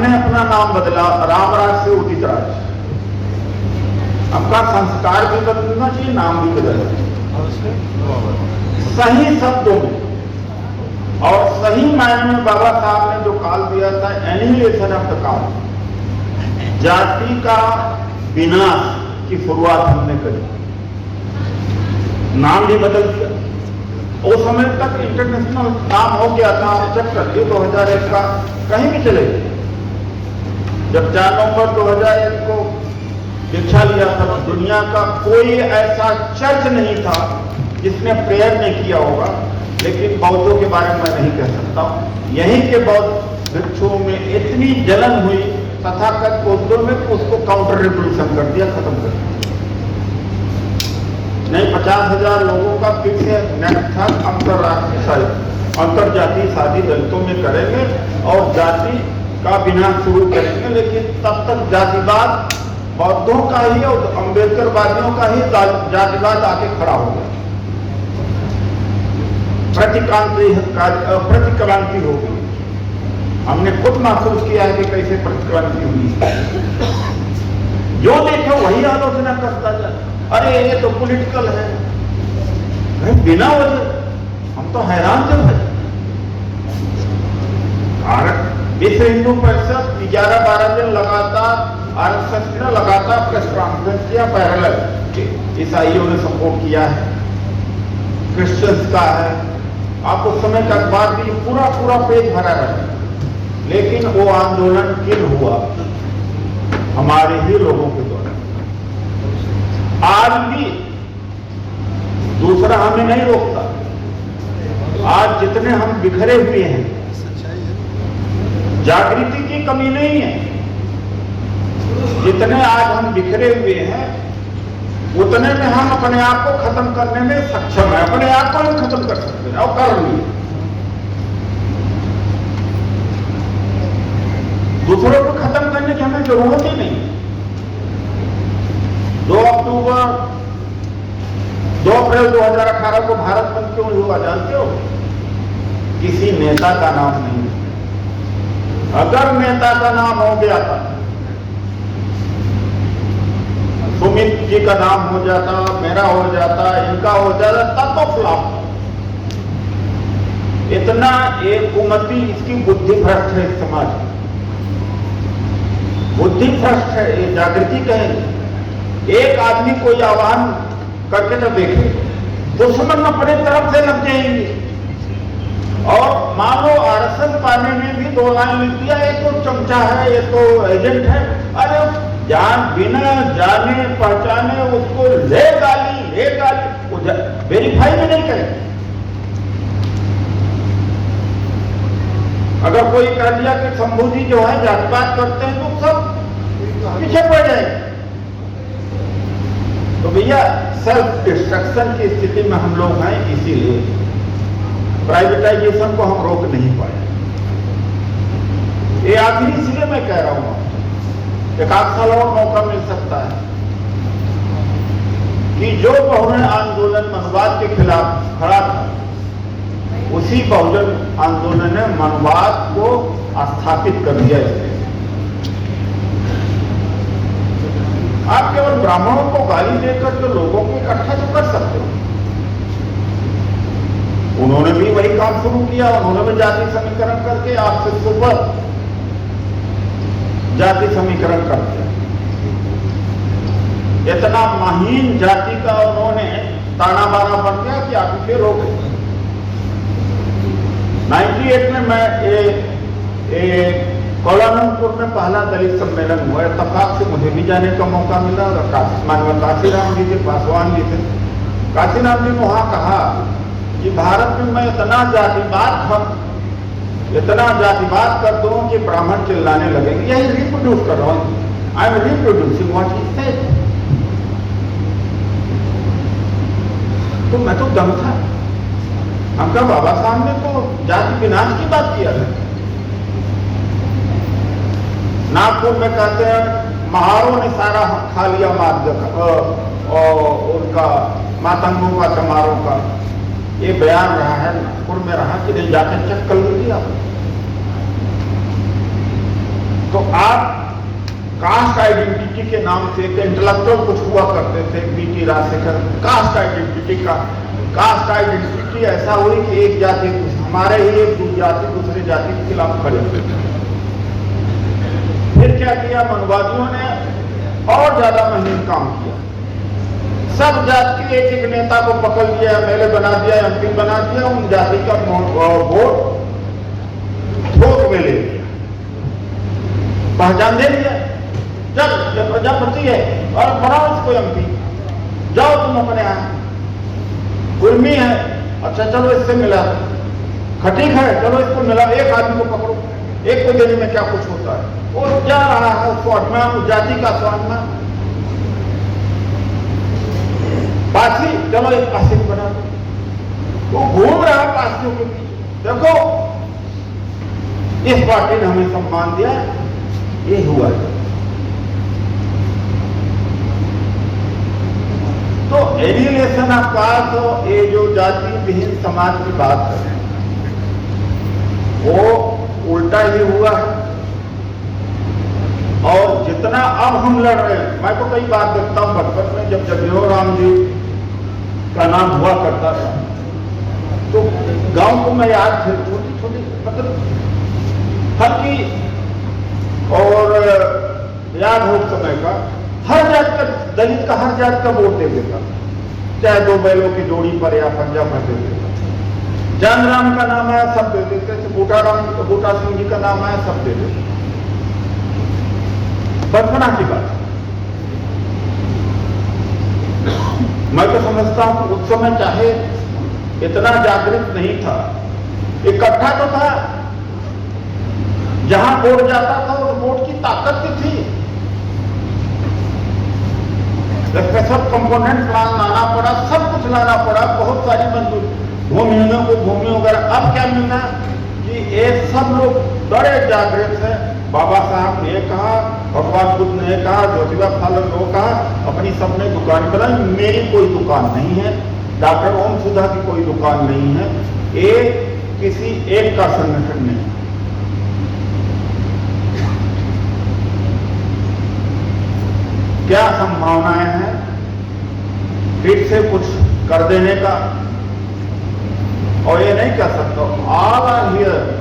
हमने अपना नाम बदला रामराज से उदित राज। आपका संस्कार भी बदलना चाहिए, नाम भी बदलना चाहिए सही शब्दों में और सही मायने में। बाबा साहब ने जो काल दिया था, एनिहिलेशन ऑफ द काल, जाति का विनाश की शुरुआत हमने करी, नाम भी बदल दिया। उस समय तक इंटरनेशनल नाम हो गया था, आप चेक करिए 2001 का, कहीं भी चले। जब 4 नवंबर 2001 को दीक्षा लिया था, दुनिया का कोई ऐसा चर्च नहीं था जिसने प्रेयर नहीं किया होगा। लेकिन बौद्धों के बारे में मैं नहीं कह सकता हूं। यहीं के बौद्ध भिक्षुओं में इतनी जलन हुई तथाकथित बौद्धों में, उसको काउंटर रिवोल्यूशन कर दिया, खत्म कर दिया। नहीं, 50,000 लोगों का फिक्स है नेक्स्ट था, अंतरजातीय शादी दलितों में करेंगे और जाति का विनाश शुरू करेंगे। लेकिन तब तक जातिवाद बौद्धों का ही और अम्बेडकरवादियों का ही जातिवाद आके खड़ा हो गया, प्रतिक्रांति हो गई। हमने खुद महसूस किया है कि कैसे प्रतिक्रांति हुई। जो देखो वही आलोचना करता जाए, अरे ये तो पॉलिटिकल है, बिना वजह। हम तो हैरान थे भाई। विश्व हिंदू परिषद 11-12 दिन लगातार RSS ने लगातार प्रेस कॉन्फ्रेंस किया, पैरेलल ईसाइयों ने सपोर्ट किया है, क्रिश्चियंस का है। आप उस समय का अखबार भी पूरा पेज भरा रहे। लेकिन वो आंदोलन किन हुआ? हमारे ही लोगों के द्वारा। आज भी दूसरा हमें नहीं रोकता। आज जितने हम बिखरे हुए हैं, जागृति की कमी नहीं है, जितने आज हम बिखरे हुए हैं उतने में हम अपने आप को खत्म करने में सक्षम है। अपने आप को हम खत्म कर सकते हैं और कर लिए। दूसरों को खत्म करने की हमें जरूरत ही नहीं। 2 अप्रैल 2018 को भारत बंद क्यों हुआ जानते हो? किसी नेता का नाम नहीं। अगर नेता का नाम हो गया था, सुमित जी का नाम हो जाता, मेरा हो जाता, इनका हो जाता, तब तो फ्लॉप। इतना एक कुमति, इसकी बुद्धि भ्रष्ट है। इस समाज बुद्धि भ्रष्ट है, ये जागृति कहेंगे। एक आदमी कोई आह्वान करके तो देखे, दुश्मन अपने तरफ से लग जाएंगे। और मान लो RSS पाने में भी 2 लाइन लिख दिया, ये तो चमचा है, ये तो एजेंट है। अरे बिना जाने पहचाने उसको ले गाली, वो वेरीफाई भी नहीं करेंगे। अगर कोई कह दिया कि शंभू जी जो है जातिवाद करते हैं, तो सब पीछे पड़ जाएंगे। तो भैया सेल्फ डिस्ट्रक्शन की स्थिति में हम लोग हैं, इसीलिए प्राइवेटाइजेशन को हम रोक नहीं पाए। ये आखिरी इसलिए मैं कह रहा हूं, एक आध साल और मौका मिल सकता है कि जो बहुजन आंदोलन मनवाद के खिलाफ खड़ा था, उसी बहुजन आंदोलन ने मनवाद को स्थापित कर दिया। आप केवल ब्राह्मणों को गाली देकर जो लोगों को इकट्ठा तो कर सकते हो, उन्होंने भी वही काम शुरू किया। उन्होंने भी जाति समीकरण करके आपसे सुपर जाति समीकरण कर दिया। इतना महीन जाति का उन्होंने ताना बाना बन गया कि आप फिर हो गए। 98 में मैं कोलानंदपुर में पहला दलित सम्मेलन हुआ। इत्तेफाक से मुझे भी जाने का मौका मिला। और काशीराम जी थे, पासवान जी थे। काशीराम जी ने वहां कहा कि भारत में मैं इतना जातिवाद कर दूं कि ब्राह्मण चिल्लाने लगेंगे। यही रिप्रोड्यूस कर रहा हूं, I am reproducing what he said. तो मैं तो दम था। हमका बाबा साहब ने तो जाति विनाश की बात किया है। नागपुर में कहते हैं महारों ने सारा खा लिया उनका मातंगों का, समारोह का। ये बयान रहा है, नागपुर में रहा कि नहीं, जाकर चेक कर लीजिए आप। तो के नाम से एक इंटेलेक्चुअल कुछ हुआ करते थे, बीटी राजशेखर, कास्ट आइडेंटिटी ऐसा हुई कि एक जाति हमारे ही एक जाति दूसरे जाति के खिलाफ खड़े हुए थे। फिर क्या किया मनुवादियों ने, और ज्यादा महीन काम किया। सब जाति के एक एक नेता को पकड़ लिया, एमएलए बना दिया, एमपी बना दिया, उन जाति का वोट थोक में ले लिया, पहचान दे दिया। जब ये प्रजापति है और बनाओ इसको एमपी, जाओ तुम अपने यहाँ। गुरमी है, अच्छा चलो इससे मिला, खटीक है, चलो इसको मिला, एक आदमी को पकड़ो, एक को देने में क्या कुछ होता है। वो जा रहा है स्वाभिमान, जाति का स्वाभिमान। पासी, चलो एक पासी बना दो, वो घूम रहा है पासियों के बीच। देखो इस पार्टी ने हमें सम्मान दिया, ये हुआ है। तो एलियनेशन ऑफ कास्ट, ये जो जाति विहीन समाज की बात है वो उल्टा ही हुआ है। और जितना अब हम लड़ रहे हैं, मैं तो कई बार देखता हूं बचपन में जब जगजीवन राम जी का नाम हुआ करता था तो गांव को मैं याद थे, छोटी छोटी मतलब हल्की और याद हो समय का, हर जात का, दलित का हर जात का वोट दे देता, चाहे दो बैलों की जोड़ी पर या पंजा पर दे देता। जानराम का नाम आया सब दे देते थे, बूटा सिंह जी का नाम आया सब दे देते। बचपना की बात। मैं तो समझता हूं कि उस समय चाहे इतना जागृत नहीं था, इकट्ठा तो था, जहां वोट जाता था उस वोट की ताकत भी थी। स्पेशल कंपोनेंट लाना पड़ा, सब कुछ लाना पड़ा, बहुत सारी भूमियों को भूमि वगैरह। अब क्या मिलना कि ये सब लोग बड़े जागृत हैं। बाबा साहब ने कहा, भगवान बुद्ध ने कहा, ज्योतिबा फुले ने कहा, अपनी सबने दुकान बनाई, मेरी कोई दुकान नहीं है, डॉक्टर ओम सुधा की कोई दुकान नहीं है, ये किसी एक का संगठन नहीं। क्या संभावनाएं हैं फिर से कुछ कर देने का? और ये नहीं कह सकता ऑल आर हियर।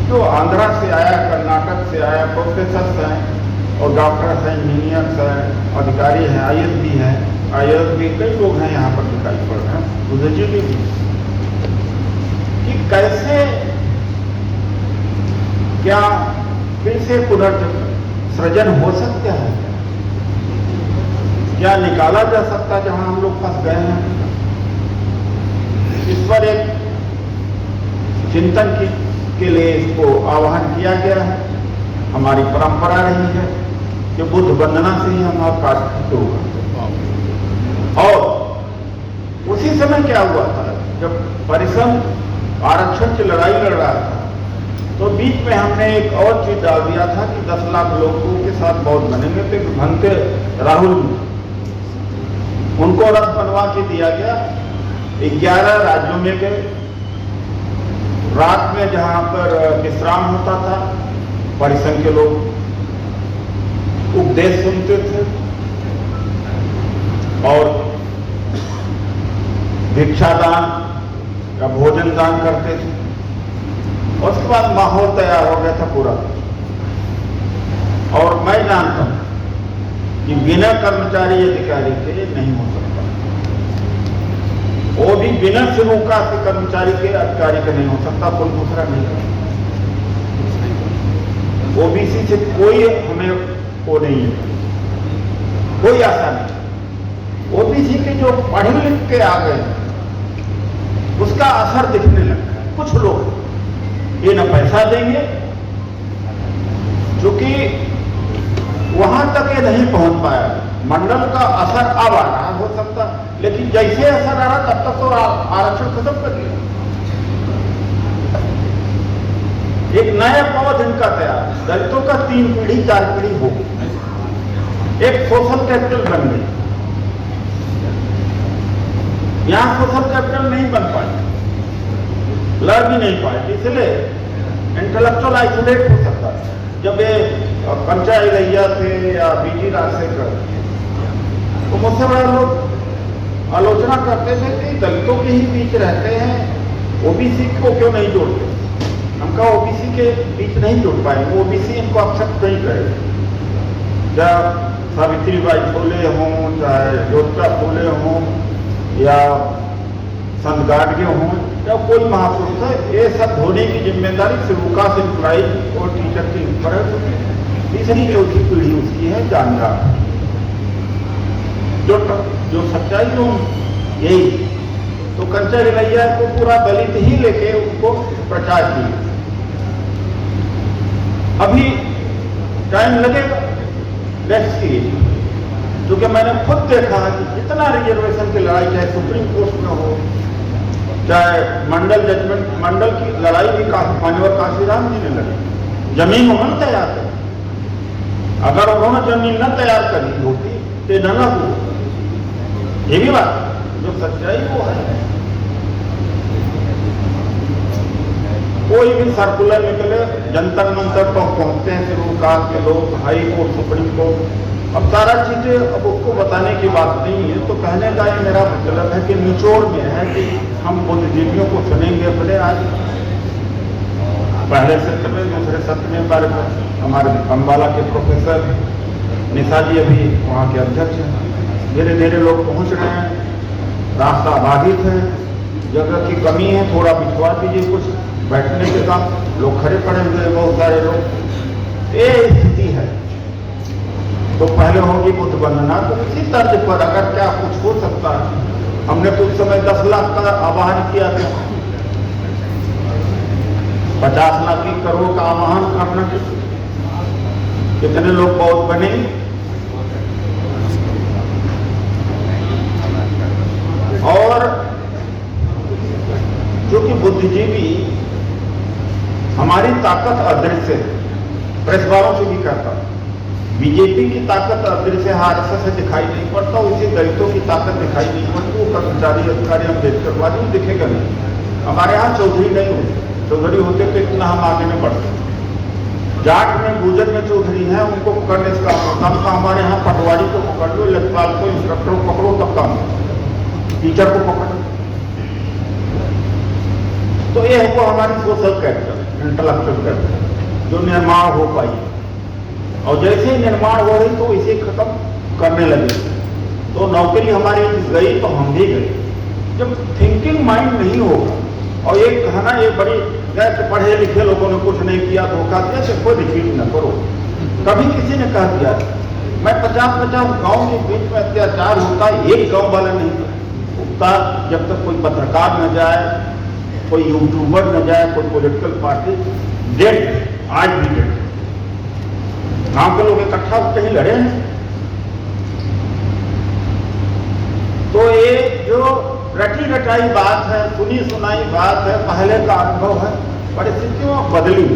जो आंध्रा से आया, कर्नाटक से आया, प्रोफेसर्स हैं और डॉक्टर्स हैं, इंजीनियर्स हैं, अधिकारी हैं, आईएएस भी हैं, आईएएस भी कई लोग हैं यहाँ पर दिखाई पड़ रहे हैं, बुद्धिजीवी भी, कि कैसे क्या फिर से पुनर्सृजन हो सकता है, क्या निकाला जा सकता है जहां हम लोग फंस गए हैं। इस पर एक चिंतन के लिए इसको आह्वान किया गया है। हमारी परंपरा रही है कि बुद्ध वंदना से ही हमारा कार्य शुरू करते। और उसी समय क्या हुआ था, जब परिसंघ आरक्षण की लड़ाई लड़ रहा था तो बीच में हमने एक और चीज डाल दिया था कि 10 लाख लोगों के साथ बौद्ध बनेंगे। तो भंते राहुल, उनको रथ बनवा के दिया गया, 11 राज्यों में गए। रात में जहां पर विश्राम होता था, परिसंघ के लोग उपदेश सुनते थे और भिक्षादान या भोजन दान करते थे। और उसके बाद माहौल तैयार हो गया था पूरा। और मैं जानता हूं कि बिना कर्मचारी अधिकारी के नहीं हो सकता, वो भी बिना सेवका से कर्मचारी के अधिकारी का नहीं हो सकता, कोई दूसरा नहीं कर। ओबीसी से कोई हमें वो नहीं है, कोई आशा नहीं। ओबीसी के जो पढ़ लिख के आ गए उसका असर दिखने लगता है। कुछ लोग ये न पैसा देंगे, क्योंकि वहां तक ये नहीं पहुंच पाया। मंडल का असर अब आ रहा हो सकता, लेकिन जैसे असर आ रहा तब तक तो आरक्षण खत्म कर दिया। एक नया पौध इनका तैयार, दलितों का 3 पीढ़ी 4 पीढ़ी हो, एक सोशल कैपिटल बन गई। यहां सोशल कैपिटल नहीं बन पाए, लड़ भी नहीं पाए, इसलिए इंटेलेक्चुअल आइसोलेट हो सकता है। जब ये कंचा इलैया थे या बीजी राजशेखर, तो मुझसे बड़े लोग आलोचना करते थे कि दलितों के ही बीच रहते हैं, ओबीसी को क्यों नहीं जोड़ते। हम कहा ओबीसी के बीच नहीं जोड़ पाएंगे, ओबीसी इनको एक्सेप्ट नहीं करेगा। जब सावित्रीबाई फुले हों, चाहे ज्योतिबा फुले हों, या संत गाडगे हों, या कोई महापुरुष है, ये सब होने की जिम्मेदारी शिवका सिंह और टीचर के ऊपर है। तीसरी चौथी पीढ़ी उसकी है जानना, जो सच्चाई हो यही। तो कंचा इलैया को पूरा दलित ही लेके उनको प्रचार किया। अभी टाइम लगेगा, लेट्स सी, क्योंकि मैंने खुद देखा कि जितना रिजर्वेशन की लड़ाई, चाहे सुप्रीम कोर्ट में हो, चाहे मंडल की लड़ाई भी मान्यवर काशीराम जी ने लड़ी। जमीन उन्होंने तैयार करी, अगर उन्होंने जमीन न तैयार करी होती तो न हो। ये भी बात जो सच्चाई वो है। कोई भी सर्कुलर निकले, जंतर मंतर पर पहुंचते हैं शिरोकाल के लोग, हाई कोर्ट, सुप्रीम कोर्ट, अब सारा चीजें अब उसको बताने की बात नहीं है। तो कहने का ये मेरा मतलब है कि निचोड़ में है कि हम बुद्धिजीवियों को सुनेंगे अपने। आज पहले सत्र में, दूसरे सत्र में हमारे अम्बाला के प्रोफेसर निशा जी अभी वहाँ के अध्यक्ष हैं। धीरे धीरे लोग पहुँच रहे हैं, रास्ता बाधित है, जगह की कमी है, थोड़ा बिछवा दीजिए कुछ बैठने के साथ। लोग खड़े पड़े हुए हैं, बहुत सारे लोग, ये स्थिति है। तो पहले होगी बुद्ध वंदना, तो इसी तर्ज पर अगर क्या कुछ हो सकता है। हमने तो उस समय 10 लाख का आह्वान किया था, 50 लाख की करोड़ का आह्वान करना, कितने लोग बहुत बने। और जो कि बुद्धिजीवी हमारी ताकत अदृश्य है, प्रेस वालों से भी कहता, बीजेपी की ताकत अदृश्य है, आरएसएस से दिखाई नहीं पड़ता, उसी दलितों की ताकत दिखाई नहीं पड़ती। वो कर्मचारी अधिकारी हम देखकर दिखेगा नहीं। हमारे यहाँ चौधरी नहीं होते, चौधरी होते तो इतना हम आगे में बढ़ते। जाट में, गुजर में चौधरी हैं, उनको पकड़ने से काम होता है। हमारे यहाँ पटवारी को पकड़ लो, लेखपाल को, इंस्ट्रक्टर को पकड़ो तब काम, टीचर को पकड़ो। तो ये है वो हमारी सोशल कैरेक्टर, इंटेलेक्चुअल कैरेक्टर जो निर्माण हो पाई। और जैसे ही निर्माण हो रही तो इसे खत्म करने लगे। तो नौकरी हमारी गई तो हम भी गए। जब थिंकिंग माइंड नहीं होगा, और एक कहना, ये बड़ी गैर पढ़े लिखे लोगों ने कुछ नहीं किया, धोखा दिया, तो कोई रिपीट न करो। कभी किसी ने कह दिया मैं 50-50 गांव के बीच में अत्याचार होता, एक गांव वाला नहीं उठता जब तक कोई पत्रकार न जाए, कोई यूट्यूबर न जाए, कोई पॉलिटिकल पार्टी। डेट आज भी डेट, गांव के लोग इकट्ठा होते ही लड़े हैं। तो ये जो रटी रटाई बात है, सुनी सुनाई बात है, पहले का अनुभव है, परिस्थितियों बदली।